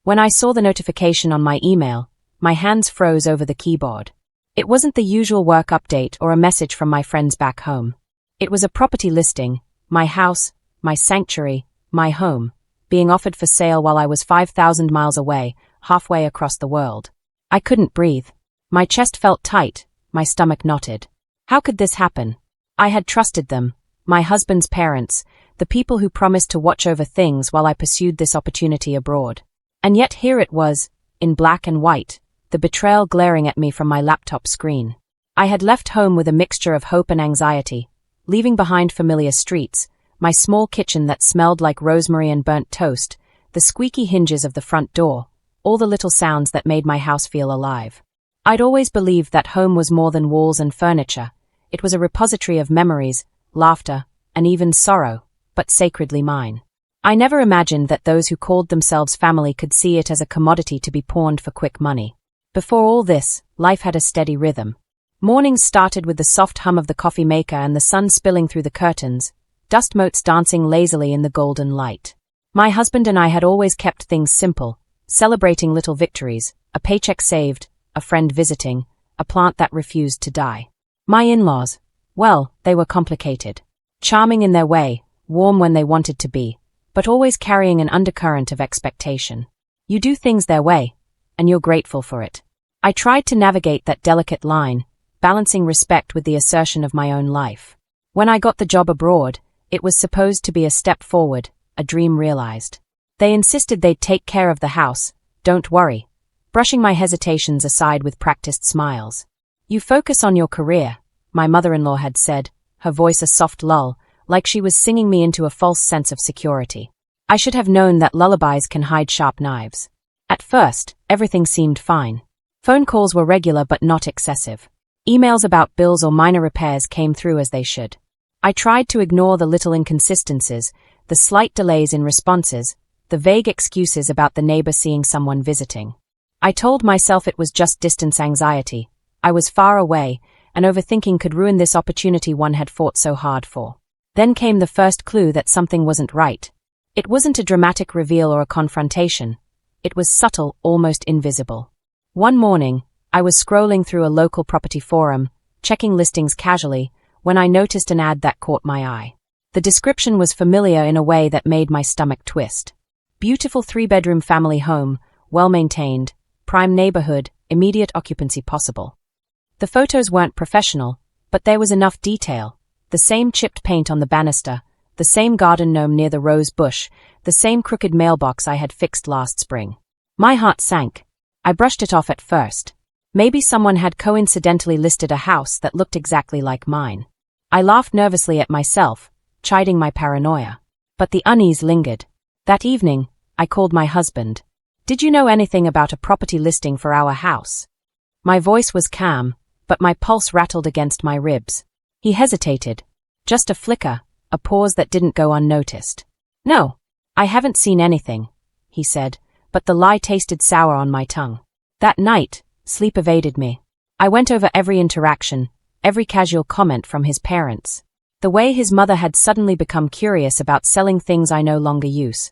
When I saw the notification on my email, my hands froze over the keyboard. It wasn't the usual work update or a message from my friends back home. It was a property listing, my house, my sanctuary, my home, being offered for sale while I was 5,000 miles away, halfway across the world. I couldn't breathe. My chest felt tight, my stomach knotted. How could this happen? I had trusted them, my husband's parents, the people who promised to watch over things while I pursued this opportunity abroad. And yet here it was, in black and white, the betrayal glaring at me from my laptop screen. I had left home with a mixture of hope and anxiety, leaving behind familiar streets, my small kitchen that smelled like rosemary and burnt toast, the squeaky hinges of the front door, all the little sounds that made my house feel alive. I'd always believed that home was more than walls and furniture. It was a repository of memories, laughter, and even sorrow, but sacredly mine. I never imagined that those who called themselves family could see it as a commodity to be pawned for quick money. Before all this, life had a steady rhythm. Mornings started with the soft hum of the coffee maker and the sun spilling through the curtains, dust motes dancing lazily in the golden light. My husband and I had always kept things simple, celebrating little victories, a paycheck saved, a friend visiting, a plant that refused to die. My in-laws, well, they were complicated. Charming in their way, warm when they wanted to be, but always carrying an undercurrent of expectation. You do things their way, and you're grateful for it. I tried to navigate that delicate line, balancing respect with the assertion of my own life. When I got the job abroad, it was supposed to be a step forward, a dream realized. They insisted they'd take care of the house, don't worry, brushing my hesitations aside with practiced smiles. You focus on your career, my mother-in-law had said, her voice a soft lull, like she was singing me into a false sense of security. I should have known that lullabies can hide sharp knives. At first, everything seemed fine. Phone calls were regular but not excessive. Emails about bills or minor repairs came through as they should. I tried to ignore the little inconsistencies, the slight delays in responses, the vague excuses about the neighbor seeing someone visiting. I told myself it was just distance anxiety. I was far away, and overthinking could ruin this opportunity one had fought so hard for. Then came the first clue that something wasn't right. It wasn't a dramatic reveal or a confrontation. It was subtle, almost invisible. One morning, I was scrolling through a local property forum, checking listings casually, when I noticed an ad that caught my eye. The description was familiar in a way that made my stomach twist. Beautiful 3-bedroom family home, well-maintained, prime neighborhood, immediate occupancy possible. The photos weren't professional, but there was enough detail. The same chipped paint on the banister, the same garden gnome near the rose bush, the same crooked mailbox I had fixed last spring. My heart sank. I brushed it off at first. Maybe someone had coincidentally listed a house that looked exactly like mine. I laughed nervously at myself, chiding my paranoia. But the unease lingered. That evening, I called my husband. "Did you know anything about a property listing for our house?" My voice was calm, but my pulse rattled against my ribs. He hesitated. Just a flicker, a pause that didn't go unnoticed. "No, I haven't seen anything," he said, but the lie tasted sour on my tongue. That night, sleep evaded me. I went over every interaction, every casual comment from his parents. The way his mother had suddenly become curious about selling things I no longer use.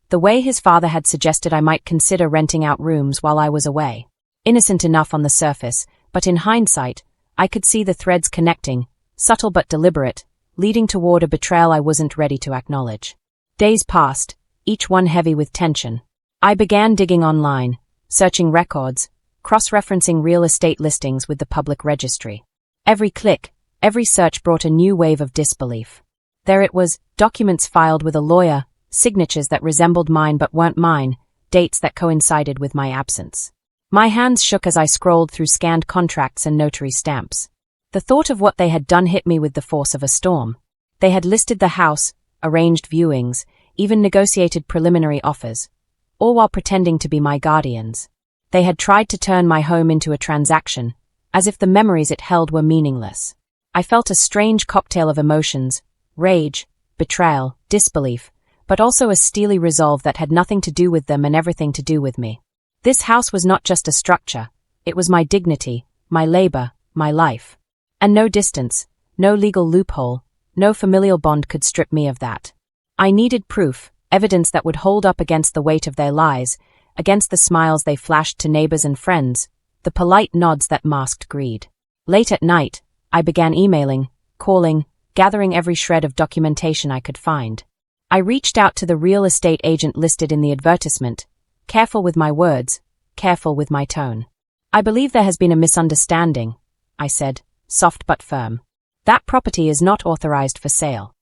The way his father had suggested I might consider renting out rooms while I was away. Innocent enough on the surface, but in hindsight, I could see the threads connecting, subtle but deliberate, leading toward a betrayal I wasn't ready to acknowledge. Days passed, each one heavy with tension. I began digging online, searching records, cross-referencing real estate listings with the public registry. Every click, every search brought a new wave of disbelief. There it was, documents filed with a lawyer, signatures that resembled mine but weren't mine, dates that coincided with my absence. My hands shook as I scrolled through scanned contracts and notary stamps. The thought of what they had done hit me with the force of a storm. They had listed the house, arranged viewings, even negotiated preliminary offers, all while pretending to be my guardians. They had tried to turn my home into a transaction, as if the memories it held were meaningless. I felt a strange cocktail of emotions, rage, betrayal, disbelief, but also a steely resolve that had nothing to do with them and everything to do with me. This house was not just a structure, it was my dignity, my labor, my life. And no distance, no legal loophole, no familial bond could strip me of that. I needed proof, evidence that would hold up against the weight of their lies, against the smiles they flashed to neighbors and friends, the polite nods that masked greed. Late at night, I began emailing, calling, gathering every shred of documentation I could find. I reached out to the real estate agent listed in the advertisement, careful with my words, careful with my tone. "I believe there has been a misunderstanding," I said, soft but firm. "That property is not authorized for sale."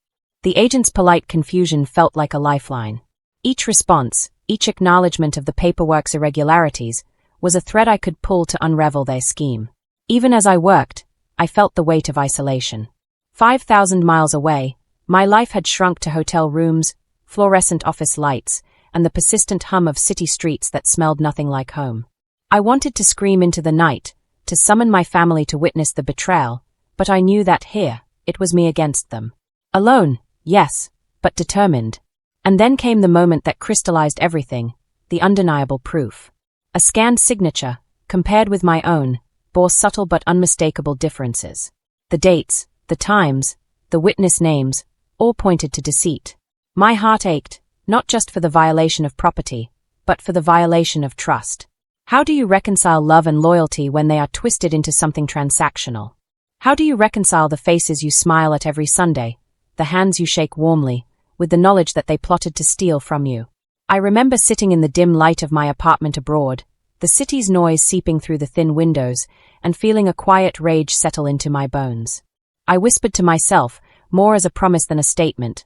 The agent's polite confusion felt like a lifeline. Each response, each acknowledgement of the paperwork's irregularities, was a thread I could pull to unravel their scheme. Even as I worked, I felt the weight of isolation. 5,000 miles away, my life had shrunk to hotel rooms, fluorescent office lights, and the persistent hum of city streets that smelled nothing like home. I wanted to scream into the night, to summon my family to witness the betrayal, but I knew that here, it was me against them. Alone, yes, but determined. And then came the moment that crystallized everything, the undeniable proof. A scanned signature, compared with my own, bore subtle but unmistakable differences. The dates, the times, the witness names, all pointed to deceit. My heart ached, not just for the violation of property, but for the violation of trust. How do you reconcile love and loyalty when they are twisted into something transactional? How do you reconcile the faces you smile at every Sunday, the hands you shake warmly, with the knowledge that they plotted to steal from you? I remember sitting in the dim light of my apartment abroad, the city's noise seeping through the thin windows, and feeling a quiet rage settle into my bones. I whispered to myself, more as a promise than a statement,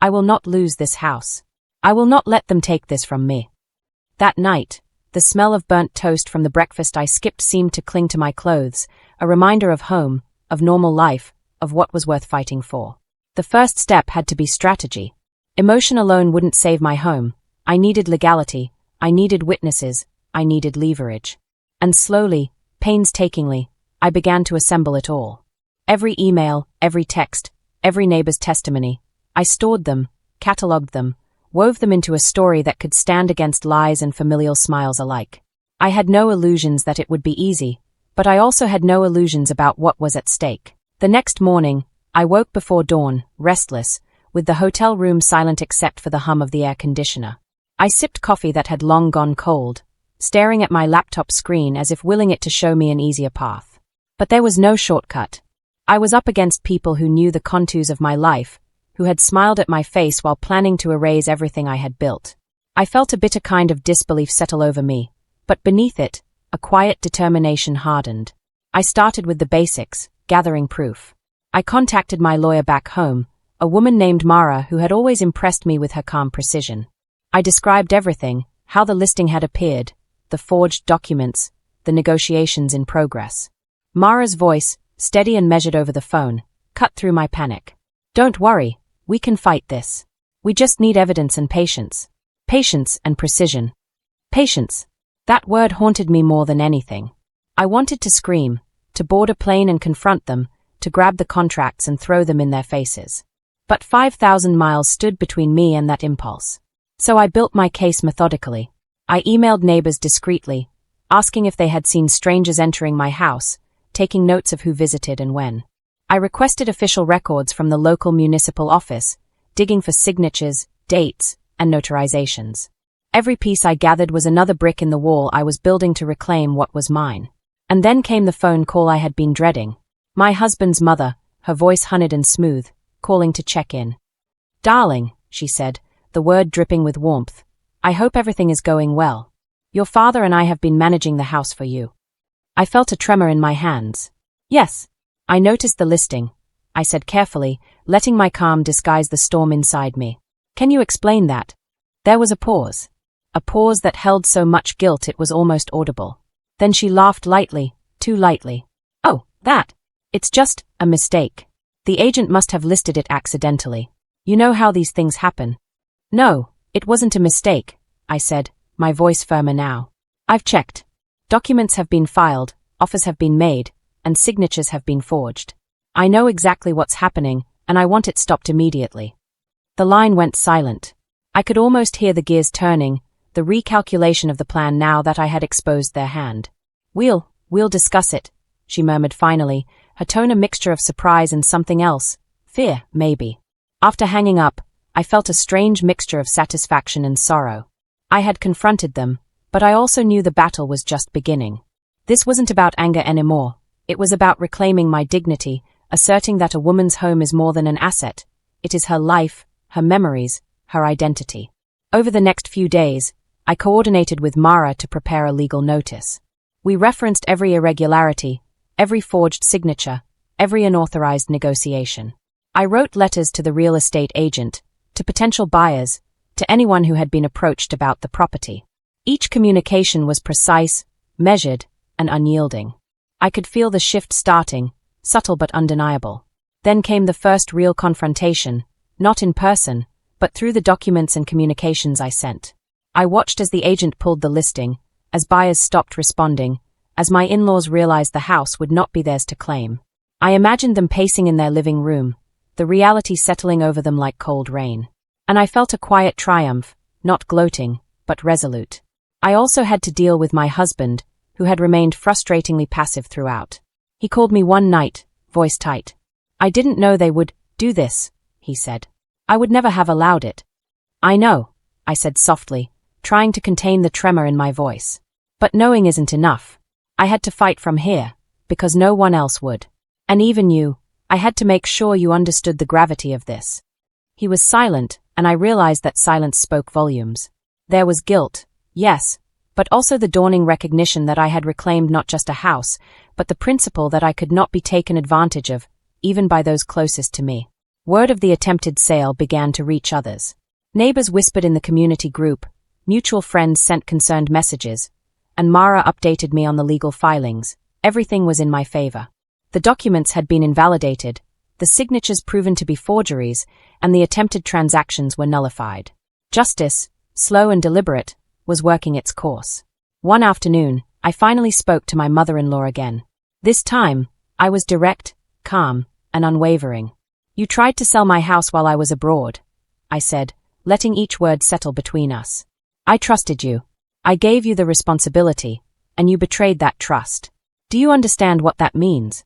"I will not lose this house. I will not let them take this from me." That night, the smell of burnt toast from the breakfast I skipped seemed to cling to my clothes, a reminder of home, of normal life, of what was worth fighting for. The first step had to be strategy. Emotion alone wouldn't save my home. I needed legality, I needed witnesses, I needed leverage. And slowly, painstakingly, I began to assemble it all. Every email, every text, every neighbor's testimony, I stored them, catalogued them, wove them into a story that could stand against lies and familial smiles alike. I had no illusions that it would be easy, but I also had no illusions about what was at stake. The next morning, I woke before dawn, restless, with the hotel room silent except for the hum of the air conditioner. I sipped coffee that had long gone cold, staring at my laptop screen as if willing it to show me an easier path. But there was no shortcut. I was up against people who knew the contours of my life, who had smiled at my face while planning to erase everything I had built. I felt a bitter kind of disbelief settle over me, but beneath it, a quiet determination hardened. I started with the basics, gathering proof. I contacted my lawyer back home, a woman named Mara who had always impressed me with her calm precision. I described everything, how the listing had appeared, the forged documents, the negotiations in progress. Mara's voice, steady and measured over the phone, cut through my panic. "Don't worry, we can fight this. We just need evidence and patience. Patience and precision." Patience. That word haunted me more than anything. I wanted to scream, to board a plane and confront them, to grab the contracts and throw them in their faces. But 5,000 miles stood between me and that impulse. So I built my case methodically. I emailed neighbors discreetly, asking if they had seen strangers entering my house, taking notes of who visited and when. I requested official records from the local municipal office, digging for signatures, dates, and notarizations. Every piece I gathered was another brick in the wall I was building to reclaim what was mine. And then came the phone call I had been dreading. My husband's mother, her voice honeyed and smooth, calling to check in. "Darling," she said, the word dripping with warmth, "I hope everything is going well. Your father and I have been managing the house for you." I felt a tremor in my hands. "Yes, I noticed the listing," I said carefully, letting my calm disguise the storm inside me. "Can you explain that?" There was a pause that held so much guilt it was almost audible. Then she laughed lightly, too lightly. "Oh, that. It's just a mistake. The agent must have listed it accidentally. You know how these things happen." "No, it wasn't a mistake," I said, my voice firmer now. "I've checked. Documents have been filed, offers have been made, and signatures have been forged. I know exactly what's happening, and I want it stopped immediately." The line went silent. I could almost hear the gears turning, the recalculation of the plan now that I had exposed their hand. We'll discuss it," she murmured finally, her tone a mixture of surprise and something else, fear, maybe. After hanging up, I felt a strange mixture of satisfaction and sorrow. I had confronted them, But I also knew the battle was just beginning. This wasn't about anger anymore. It was about reclaiming my dignity, asserting that a woman's home is more than an asset. It is her life, her memories, her identity. Over the next few days, I coordinated with Mara to prepare a legal notice. We referenced every irregularity, every forged signature, every unauthorized negotiation. I wrote letters to the real estate agent, to potential buyers, to anyone who had been approached about the property. Each communication was precise, measured, and unyielding. I could feel the shift starting, subtle but undeniable. Then came the first real confrontation, not in person, but through the documents and communications I sent. I watched as the agent pulled the listing, as buyers stopped responding, as my in-laws realized the house would not be theirs to claim. I imagined them pacing in their living room, the reality settling over them like cold rain. And I felt a quiet triumph, not gloating, but resolute. I also had to deal with my husband, who had remained frustratingly passive throughout. He called me one night, voice tight. "I didn't know they would do this," he said. "I would never have allowed it." "I know," I said softly, trying to contain the tremor in my voice. "But knowing isn't enough. I had to fight from here, because no one else would. And even you, I had to make sure you understood the gravity of this." He was silent, and I realized that silence spoke volumes. There was guilt, yes, but also the dawning recognition that I had reclaimed not just a house, but the principle that I could not be taken advantage of, even by those closest to me. Word of the attempted sale began to reach others. Neighbors whispered in the community group, mutual friends sent concerned messages, and Mara updated me on the legal filings. Everything was in my favor. The documents had been invalidated, the signatures proven to be forgeries, and the attempted transactions were nullified. Justice, slow and deliberate, was working its course. One afternoon, I finally spoke to my mother-in-law again. This time, I was direct, calm, and unwavering. "You tried to sell my house while I was abroad," I said, letting each word settle between us. "I trusted you. I gave you the responsibility, and you betrayed that trust. Do you understand what that means?"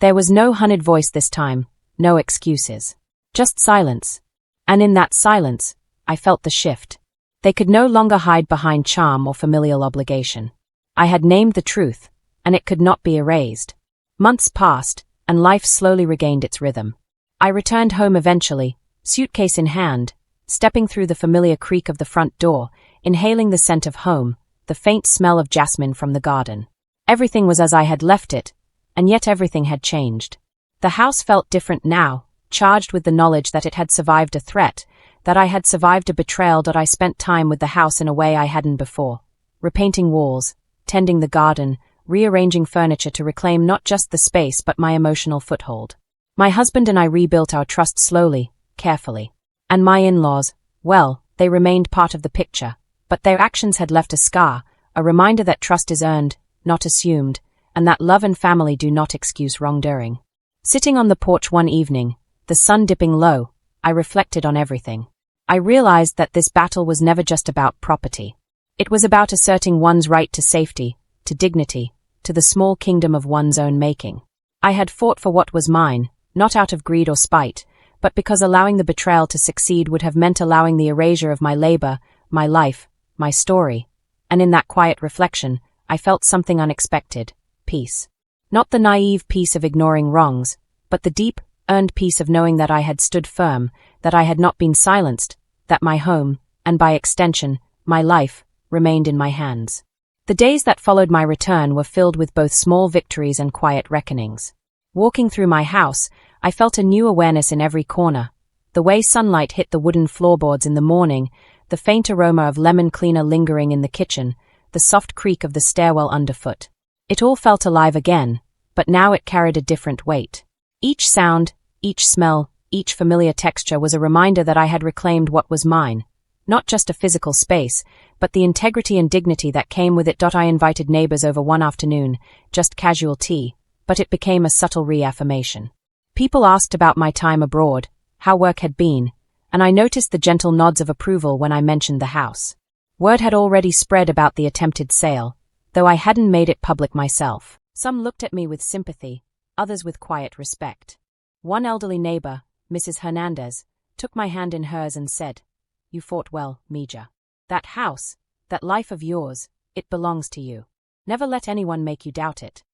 There was no honeyed voice this time, no excuses. Just silence. And in that silence, I felt the shift. They could no longer hide behind charm or familial obligation. I had named the truth, and it could not be erased. Months passed, and life slowly regained its rhythm. I returned home eventually, suitcase in hand, stepping through the familiar creak of the front door, inhaling the scent of home, the faint smell of jasmine from the garden. Everything was as I had left it, and yet everything had changed. The house felt different now, charged with the knowledge that it had survived a threat, that I had survived a betrayal, that I spent time with the house in a way I hadn't before, repainting walls, tending the garden, rearranging furniture to reclaim not just the space but my emotional foothold. My husband and I rebuilt our trust slowly, carefully. And my in-laws, well, they remained part of the picture, but their actions had left a scar, a reminder that trust is earned, not assumed, and that love and family do not excuse wrongdoing. Sitting on the porch one evening, the sun dipping low, I reflected on everything. I realized that this battle was never just about property. It was about asserting one's right to safety, to dignity, to the small kingdom of one's own making. I had fought for what was mine, not out of greed or spite, but because allowing the betrayal to succeed would have meant allowing the erasure of my labor, my life, my story. And in that quiet reflection, I felt something unexpected, peace. Not the naive peace of ignoring wrongs, but the deep, earned peace of knowing that I had stood firm, that I had not been silenced, that my home, and by extension, my life, remained in my hands. The days that followed my return were filled with both small victories and quiet reckonings. Walking through my house, I felt a new awareness in every corner. The way sunlight hit the wooden floorboards in the morning, the faint aroma of lemon cleaner lingering in the kitchen, the soft creak of the stairwell underfoot. It all felt alive again, but now it carried a different weight. Each sound, each smell, each familiar texture was a reminder that I had reclaimed what was mine. Not just a physical space, but the integrity and dignity that came with it. I invited neighbors over one afternoon, just casual tea, but it became a subtle reaffirmation. People asked about my time abroad, how work had been, and I noticed the gentle nods of approval when I mentioned the house. Word had already spread about the attempted sale, though I hadn't made it public myself. Some looked at me with sympathy, others with quiet respect. One elderly neighbor, Mrs. Hernandez, took my hand in hers and said, "You fought well, Mija. That house, that life of yours, It belongs to you. Never let anyone make you doubt it.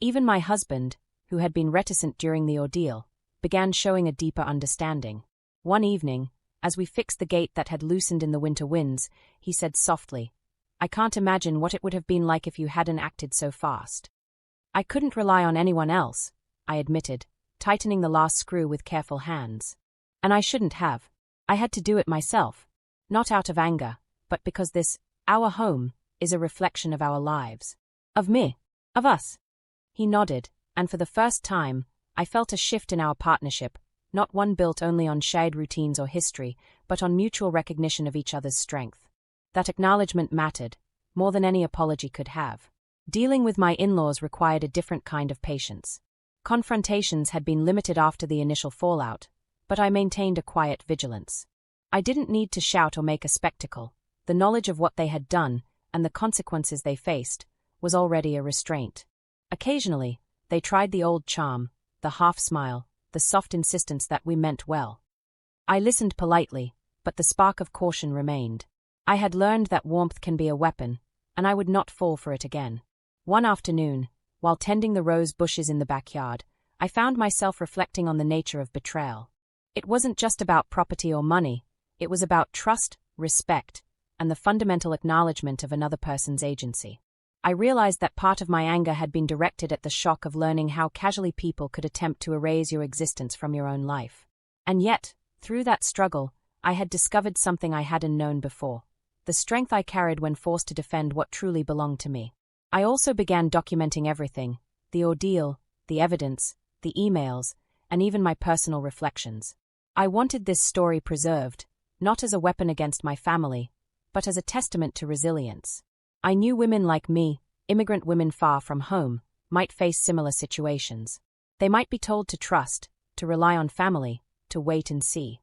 Even my husband, who had been reticent during the ordeal, began showing a deeper understanding. One evening, as we fixed the gate that had loosened in the winter winds, he said softly, "I can't imagine what it would have been like if you hadn't acted so fast." "I couldn't rely on anyone else," I admitted, tightening the last screw with careful hands. "And I shouldn't have. I had to do it myself. Not out of anger, but because this, our home, is a reflection of our lives. Of me. Of us." He nodded, and for the first time, I felt a shift in our partnership, not one built only on shared routines or history, but on mutual recognition of each other's strength. That acknowledgement mattered, more than any apology could have. Dealing with my in-laws required a different kind of patience. Confrontations had been limited after the initial fallout, but I maintained a quiet vigilance. I didn't need to shout or make a spectacle. The knowledge of what they had done, and the consequences they faced, was already a restraint. Occasionally, they tried the old charm, the half-smile, the soft insistence that we meant well. I listened politely, but the spark of caution remained. I had learned that warmth can be a weapon, and I would not fall for it again. One afternoon, while tending the rose bushes in the backyard, I found myself reflecting on the nature of betrayal. It wasn't just about property or money, it was about trust, respect, and the fundamental acknowledgement of another person's agency. I realized that part of my anger had been directed at the shock of learning how casually people could attempt to erase your existence from your own life. And yet, through that struggle, I had discovered something I hadn't known before: the strength I carried when forced to defend what truly belonged to me. I also began documenting everything: the ordeal, the evidence, the emails, and even my personal reflections. I wanted this story preserved, not as a weapon against my family, but as a testament to resilience. I knew women like me, immigrant women far from home, might face similar situations. They might be told to trust, to rely on family, to wait and see.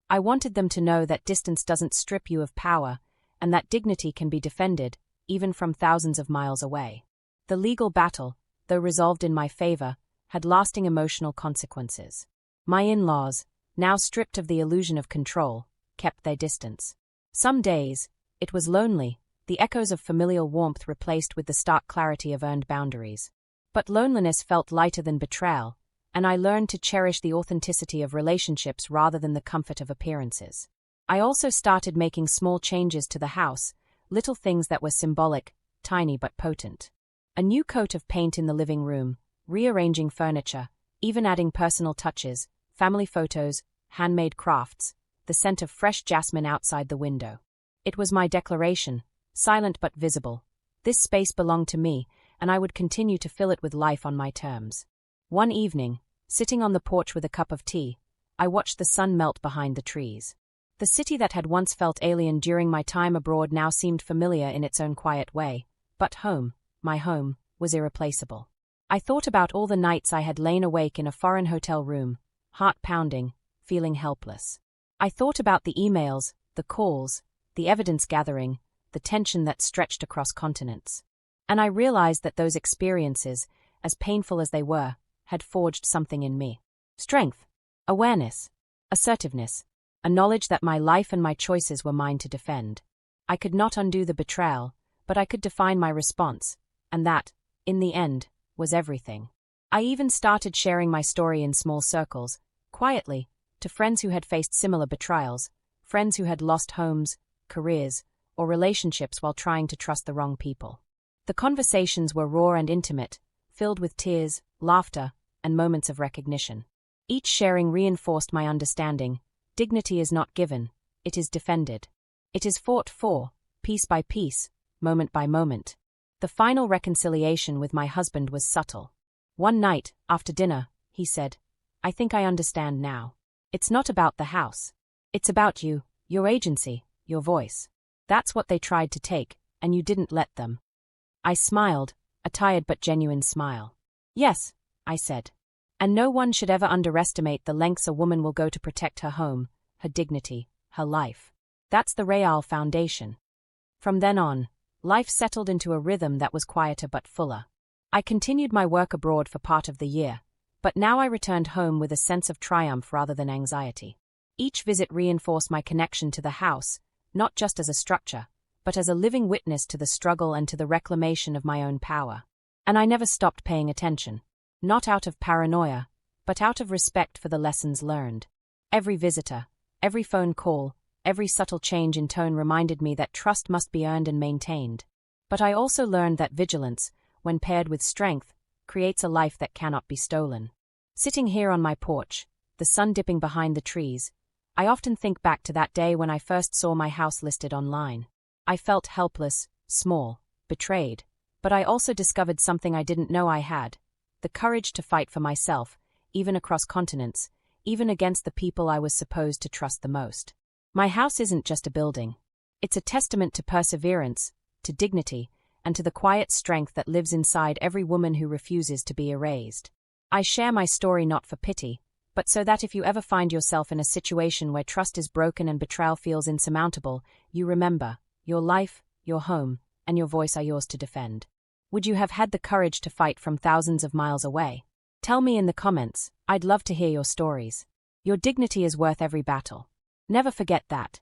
I wanted them to know that distance doesn't strip you of power, and that dignity can be defended, even from thousands of miles away. The legal battle, though resolved in my favor, had lasting emotional consequences. My in-laws, now stripped of the illusion of control, kept their distance. Some days, it was lonely, the echoes of familial warmth replaced with the stark clarity of earned boundaries. But loneliness felt lighter than betrayal, and I learned to cherish the authenticity of relationships rather than the comfort of appearances. I also started making small changes to the house, little things that were symbolic, tiny but potent. A new coat of paint in the living room, rearranging furniture, even adding personal touches, family photos, handmade crafts, the scent of fresh jasmine outside the window. It was my declaration, silent but visible. This space belonged to me, and I would continue to fill it with life on my terms. One evening, sitting on the porch with a cup of tea, I watched the sun melt behind the trees. The city that had once felt alien during my time abroad now seemed familiar in its own quiet way, but home, my home, was irreplaceable. I thought about all the nights I had lain awake in a foreign hotel room, heart pounding, feeling helpless. I thought about the emails, the calls, the evidence gathering, the tension that stretched across continents. And I realized that those experiences, as painful as they were, had forged something in me. Strength, awareness, assertiveness, a knowledge that my life and my choices were mine to defend. I could not undo the betrayal, but I could define my response, and that, in the end, was everything. I even started sharing my story in small circles, quietly, to friends who had faced similar betrayals, friends who had lost homes, careers, or relationships while trying to trust the wrong people. The conversations were raw and intimate, filled with tears, laughter, and moments of recognition. Each sharing reinforced my understanding: dignity is not given, it is defended. It is fought for, piece by piece, moment by moment. The final reconciliation with my husband was subtle. One night, after dinner, he said, "I think I understand now. It's not about the house. It's about you, your agency, your voice. That's what they tried to take, and you didn't let them." I smiled, a tired but genuine smile. "Yes," I said. "And no one should ever underestimate the lengths a woman will go to protect her home, her dignity, her life. That's the Real foundation." From then on, life settled into a rhythm that was quieter but fuller. I continued my work abroad for part of the year, but now I returned home with a sense of triumph rather than anxiety. Each visit reinforced my connection to the house, not just as a structure, but as a living witness to the struggle and to the reclamation of my own power. And I never stopped paying attention. Not out of paranoia, but out of respect for the lessons learned. Every visitor, every phone call, every subtle change in tone reminded me that trust must be earned and maintained. But I also learned that vigilance, when paired with strength, creates a life that cannot be stolen. Sitting here on my porch, the sun dipping behind the trees, I often think back to that day when I first saw my house listed online. I felt helpless, small, betrayed, but I also discovered something I didn't know I had: the courage to fight for myself, even across continents, even against the people I was supposed to trust the most. My house isn't just a building. It's a testament to perseverance, to dignity, and to the quiet strength that lives inside every woman who refuses to be erased. I share my story not for pity, but so that if you ever find yourself in a situation where trust is broken and betrayal feels insurmountable, you remember, your life, your home, and your voice are yours to defend. Would you have had the courage to fight from thousands of miles away? Tell me in the comments. I'd love to hear your stories. Your dignity is worth every battle. Never forget that.